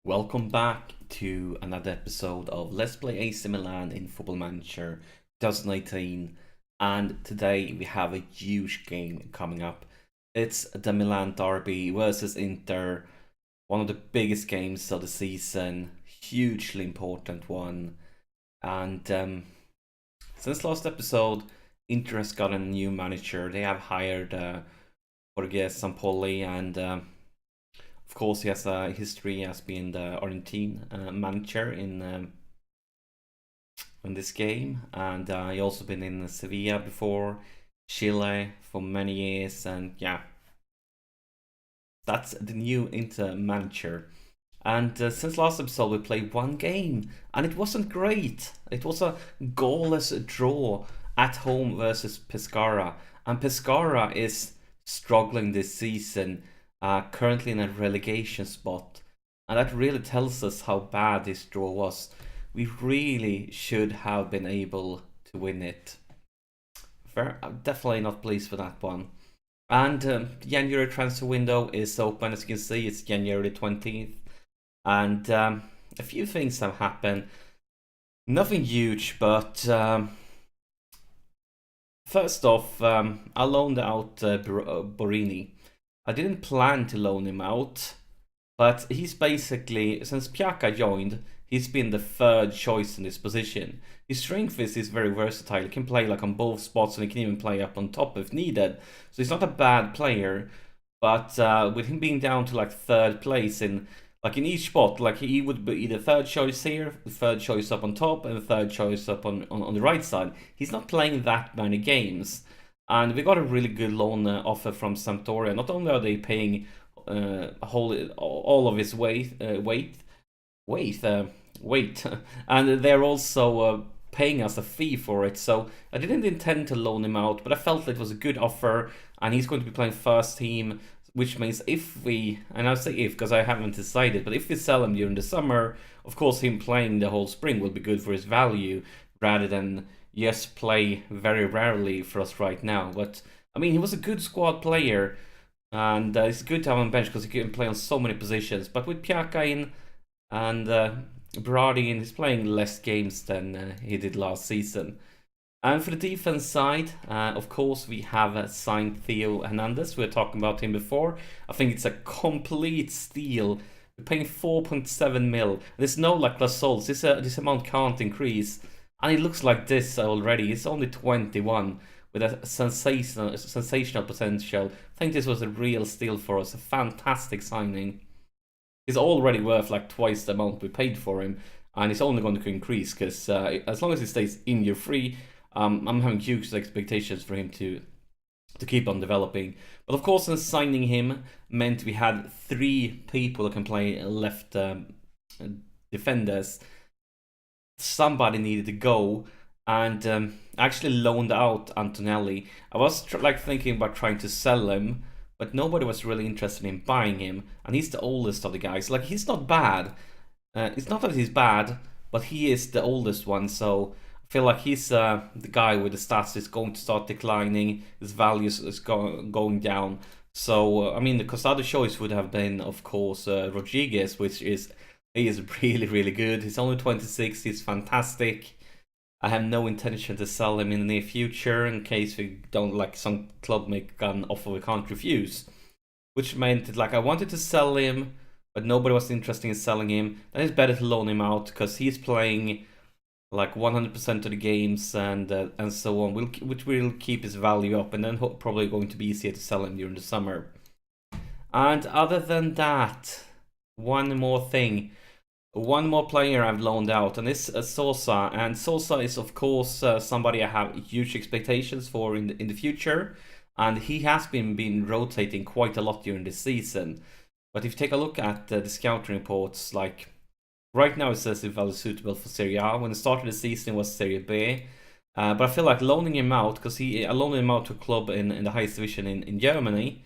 Welcome back to another episode of Let's Play AC Milan in Football Manager 2018. And today we have a huge game coming up. It's the Milan derby versus Inter, one of the biggest games of the season, hugely important one. And since last episode, Inter has got a new manager. They have hired Jorge Sampaoli, and of course, he has a history as being the Argentine manager in this game, and he also been in Sevilla before, Chile for many years, and yeah, that's the new Inter manager. And since last episode, we played one game, and it wasn't great. It was a goalless draw at home versus Pescara, and Pescara is struggling this season, currently in a relegation spot, and that really tells us how bad this draw was. We really should have been able to win it. I'm definitely not pleased with that one. And January transfer window is open, as you can see. It's January 20th, and a few things have happened. Nothing huge, but first off, I loaned out Borini. I didn't plan to loan him out, but he's basically, since Piaka joined, he's been the third choice in this position. His strength is he's very versatile. He can play like on both spots, and he can even play up on top if needed. So he's not a bad player, but with him being down to like third place in each spot, like he would be either third choice here, third choice up on top, and third choice up on the right side. He's not playing that many games. And we got a really good loan offer from Sampdoria. Not only are they paying all of his weight, and they're also paying us a fee for it. So I didn't intend to loan him out, but I felt it was a good offer, and he's going to be playing first team, which means if we, and I'll say if because I haven't decided, but if we sell him during the summer, of course him playing the whole spring will be good for his value rather than play very rarely for us right now. But I mean, he was a good squad player, and it's good to have him on bench because he can play on so many positions. But with Piaka in and Berardi in, he's playing less games than he did last season. And for the defense side, of course, we have signed Theo Hernandez. We were talking about him before. I think it's a complete steal. We're paying 4.7 mil. There's no like Lasol. This amount can't increase. And he looks like this already. He's only 21 with a sensational potential. I think this was a real steal for us. A fantastic signing. He's already worth like twice the amount we paid for him. And it's only going to increase because as long as he stays injury free, I'm having huge expectations for him to keep on developing. But of course, signing him meant we had 3 people that can play left defenders. Somebody needed to go, and actually loaned out Antonelli. I was thinking about trying to sell him, but nobody was really interested in buying him, and he's the oldest of the guys. Like, he's not bad. It's not that he's bad, but he is the oldest one, so I feel like he's the guy with the stats is going to start declining. His values is going down. So I mean, because the other choice would have been, of course, Rodriguez, he is really, really good. He's only 26. He's fantastic. I have no intention to sell him in the near future in case we don't like some club make an offer we can't refuse. Which meant that I wanted to sell him, but nobody was interested in selling him. Then it's better to loan him out because he's playing like 100% of the games and so on, which will keep his value up, and then probably going to be easier to sell him during the summer. And other than that, one more thing. One more player I've loaned out, and it's Sosa. And Sosa is, of course, somebody I have huge expectations for in the future. And he has been rotating quite a lot during this season. But if you take a look at the scouting reports, like right now it says he's value suitable for Serie A. When it started the season, it was Serie B. But I feel like loaning him out, because I loaned him out to a club in the highest division in Germany.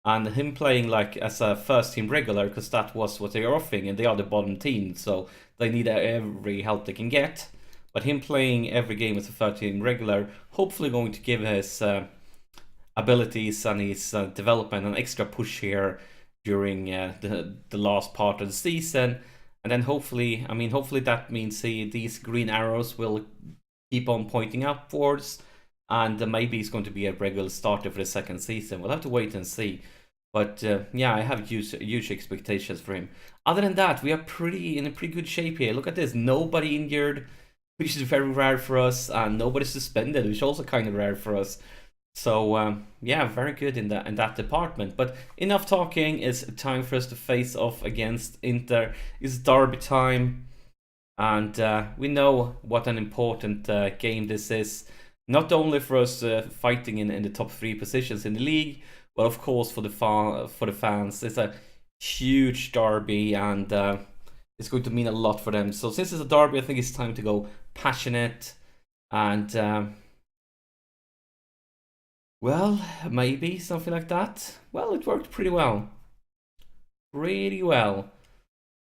And him playing like as a first team regular, because that was what they are offering, and they are the bottom team, so they need every help they can get. But him playing every game as a third team regular, hopefully going to give his abilities and his development an extra push here during the last part of the season. And then hopefully, hopefully that means these green arrows will keep on pointing upwards, and maybe he's going to be a regular starter for the second season. We'll have to wait and see. But yeah, I have huge expectations for him. Other than that, we are in a pretty good shape here. Look at this, nobody injured, which is very rare for us, and nobody suspended, which is also kind of rare for us. So yeah, very good in that department. But enough talking. It's time for us to face off against Inter. It's derby time, and we know what an important game this is. Not only for us fighting in the top 3 positions in the league, but of course for the fans. It's a huge derby, and it's going to mean a lot for them. So since it's a derby, I think it's time to go passionate and. Well, maybe something like that. Well, it worked pretty well. Pretty well.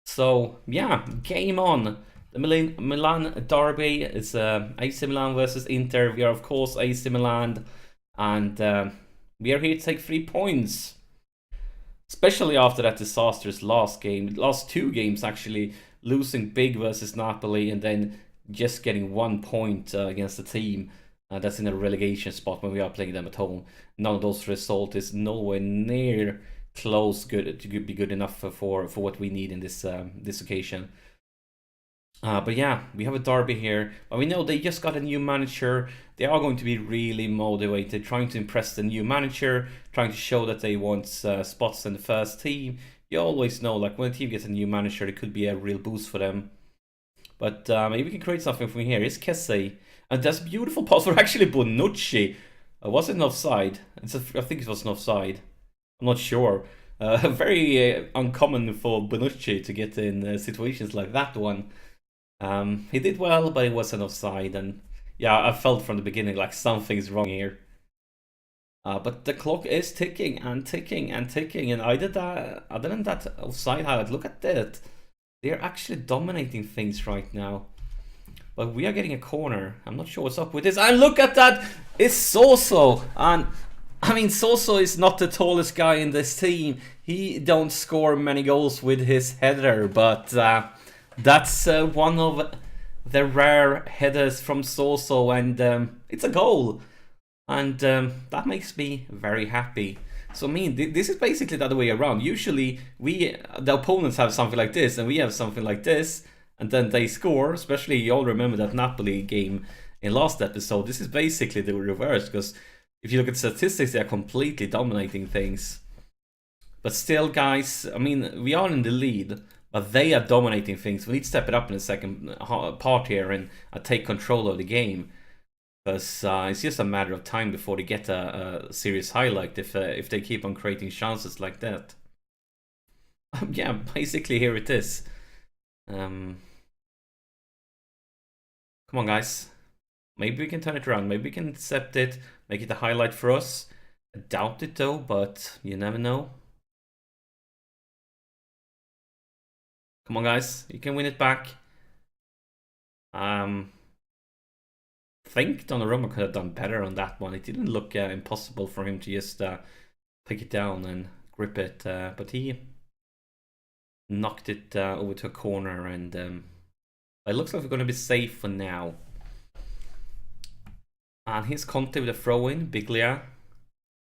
So, yeah, game on. The Milan derby is AC Milan versus Inter. We are, of course, AC Milan. And we are here to take 3 points. Especially after that disastrous last 2 games, actually. Losing big versus Napoli and then just getting 1 point against the team. That's in a relegation spot when we are playing them at home. None of those results is nowhere near close to be good enough for what we need in this occasion. But yeah, we have a derby here. But we know they just got a new manager. They are going to be really motivated, trying to impress the new manager, trying to show that they want spots in the first team. You always know, like when a team gets a new manager, it could be a real boost for them. But maybe we can create something from here. It's Kessie. And that's a beautiful pass for actually Bonucci. Was it an offside? I think it was an offside. I'm not sure. Very uncommon for Bonucci to get in situations like that one. He did well, but it was an offside. And yeah, I felt from the beginning like something's wrong here. But the clock is ticking and ticking and ticking. And other than that offside highlight, look at that. They're actually dominating things right now. But we are getting a corner. I'm not sure what's up with this. And look at that! It's Soso! And I mean, Soso is not the tallest guy in this team. He don't score many goals with his header, but that's one of the rare headers from Soso, and it's a goal. And that makes me very happy. So I mean, this is basically the other way around. Usually, the opponents have something like this, and we have something like this. And then they score, especially you all remember that Napoli game in last episode. This is basically the reverse, because if you look at statistics, they are completely dominating things. But still, guys, I mean, we are in the lead, but they are dominating things. We need to step it up in the second part here and take control of the game. Because it's just a matter of time before they get a serious highlight if they keep on creating chances like that. Yeah, basically here it is. Come on, guys. Maybe we can turn it around. Maybe we can accept it, make it a highlight for us. I doubt it though, but you never know. Come on, guys. You can win it back. I think Donnarumma could have done better on that one. It didn't look impossible for him to just pick it down and grip it, but he knocked it over to a corner, and it looks like we're going to be safe for now. And here's Conte with a throw-in. Biglia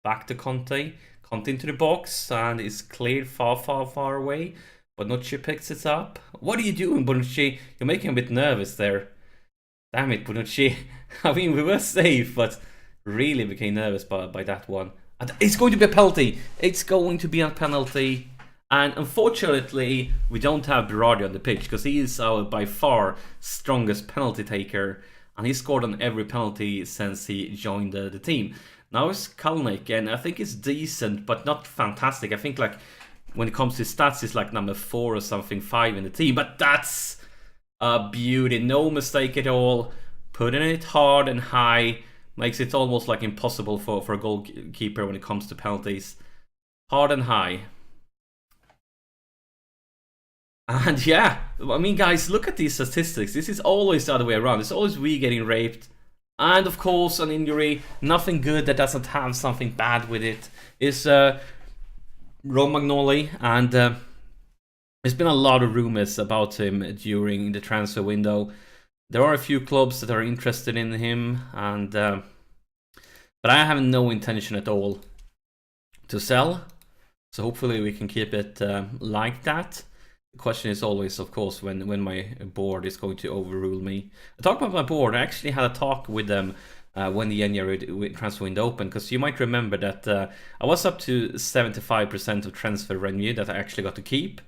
back to Conte. Conte into the box, and it's cleared far away. Bonucci picks it up. What are you doing, Bonucci? You're making a bit nervous there. Damn it, Bonucci. I mean, we were safe, but really became nervous by that one. And it's going to be a penalty. It's going to be a penalty. And unfortunately, we don't have Berardi on the pitch, because he is our by far strongest penalty taker. And he scored on every penalty since he joined the team. Now it's Kalnick, and I think it's decent, but not fantastic. I think like when it comes to stats, it's like number 4 or something, 5 in the team. But that's a beauty, no mistake at all. Putting it hard and high makes it almost like impossible for a goalkeeper when it comes to penalties. Hard and high. And yeah, I mean, guys, look at these statistics. This is always the other way around. It's always we getting raped. And of course, an injury. Nothing good that doesn't have something bad with it. Is Romagnoli, and there's been a lot of rumors about him during the transfer window. There are a few clubs that are interested in him, and but I have no intention at all to sell. So hopefully we can keep it like that. The question is always, of course, when my board is going to overrule me. I talked about my board. I actually had a talk with them when the January transfer window opened, because you might remember that I was up to 75% of transfer revenue that I actually got to keep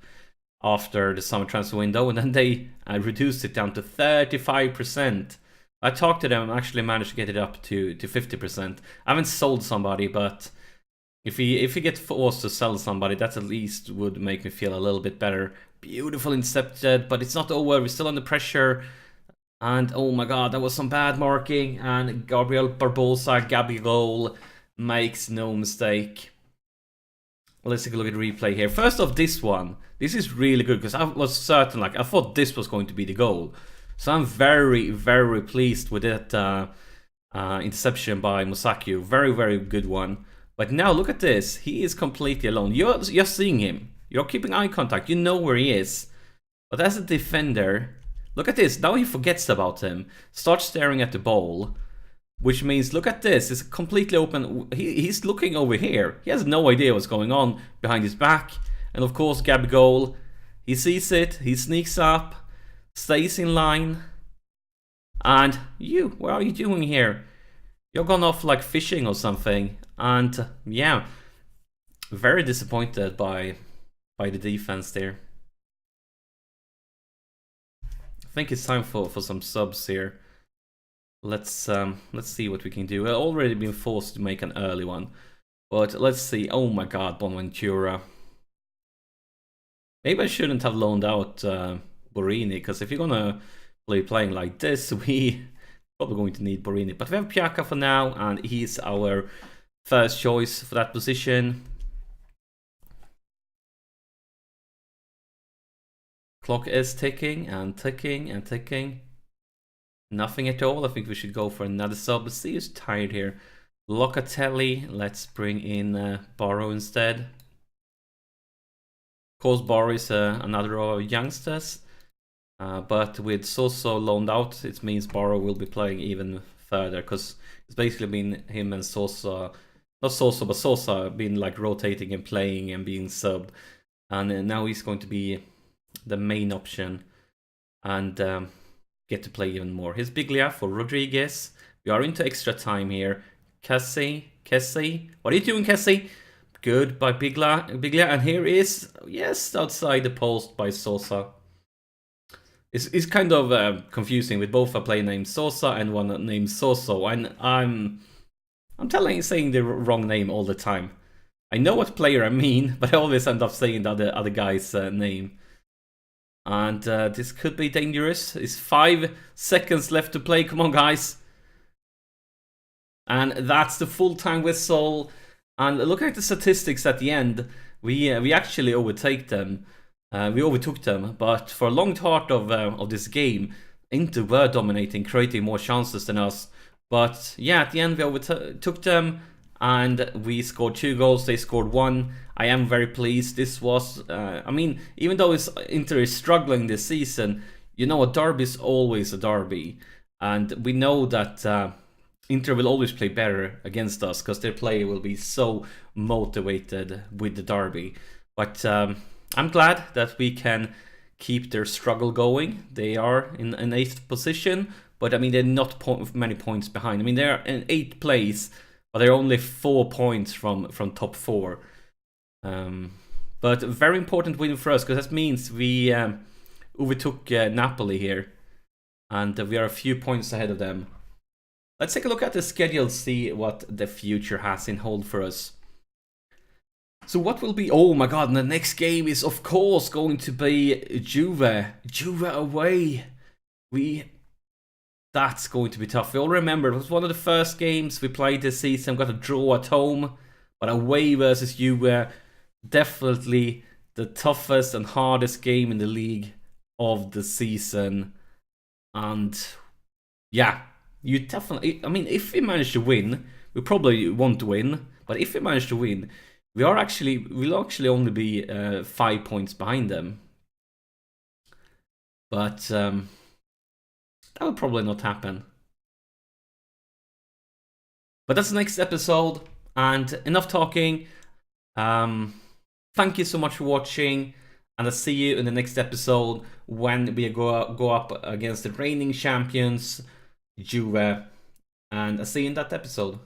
after the summer transfer window, and then they reduced it down to 35%. I talked to them and actually managed to get it up to 50%. I haven't sold somebody, but if we get forced to sell somebody, that at least would make me feel a little bit better. Beautiful intercepted, but it's not over. We're still under pressure. And oh my god, that was some bad marking. And Gabriel Barbosa, Gabigol, makes no mistake. Let's take a look at the replay here. First off, this one. This is really good, because I was certain, like, I thought this was going to be the goal. So I'm very, very pleased with that interception by Musacchio. Very, very good one. But now look at this. He is completely alone. You're seeing him. You're keeping eye contact. You know where he is. But as a defender, look at this. Now he forgets about him. Starts staring at the ball. Which means, look at this. It's completely open. He's looking over here. He has no idea what's going on behind his back. And of course, Gabigol. He sees it. He sneaks up. Stays in line. And you, what are you doing here? You're gone off like fishing or something. And yeah, very disappointed by the defense there. I think it's time for some subs here. Let's see what we can do. We've already been forced to make an early one, but let's see. Oh my god, Bonaventura. Maybe I shouldn't have loaned out Borini, because if you're gonna play playing like this, we probably going to need Borini. But we have Piaka for now, and he's our first choice for that position. Clock is ticking and ticking and ticking. Nothing at all. I think we should go for another sub. Let's see who's tired here. Locatelli. Let's bring in Barrow instead. Of course, Barrow is another of our youngsters. But with Soso loaned out, it means Barrow will be playing even further, because it's basically been him and Sosa, not Sosa, but Sosa been like rotating and playing and being subbed. And now he's going to be the main option and get to play even more. Here's Biglia for Rodriguez. We are into extra time here. Kessie, what are you doing, Kessie? Good by Biglia, and here is, yes, outside the post by Sosa. It's kind of confusing with both a player named Sosa and one named Soso, and I'm saying the wrong name all the time. I know what player I mean, but I always end up saying the other guy's name. And this could be dangerous. It's 5 seconds left to play. Come on, guys. And that's the full-time whistle. And look at the statistics at the end. We actually overtake them. We overtook them. But for a long part of this game, Inter were dominating, creating more chances than us. But yeah, at the end we overtook them. And we scored 2 goals, they scored 1. I am very pleased. This was, I mean, even though Inter is struggling this season, you know, a derby is always a derby. And we know that Inter will always play better against us, because their play will be so motivated with the derby. But I'm glad that we can keep their struggle going. They are in an 8th position, but I mean, they're not many points behind. I mean, they're in 8th place, but they're only 4 points from top 4. But a very important win for us, because that means we overtook Napoli here. And we are a few points ahead of them. Let's take a look at the schedule, see what the future has in hold for us. So what will be... Oh my god, the next game is of course going to be Juve. Juve away. That's going to be tough. We all remember it was one of the first games we played this season. We got a draw at home, but away versus Juve, definitely the toughest and hardest game in the league of the season. And yeah, you definitely, I mean, if we manage to win, we probably won't win, but if we manage to win, we'll actually only be 5 points behind them. But that will probably not happen. But that's the next episode, and enough talking. Thank you so much for watching, and I'll see you in the next episode when we go up against the reigning champions, Juve, and I'll see you in that episode.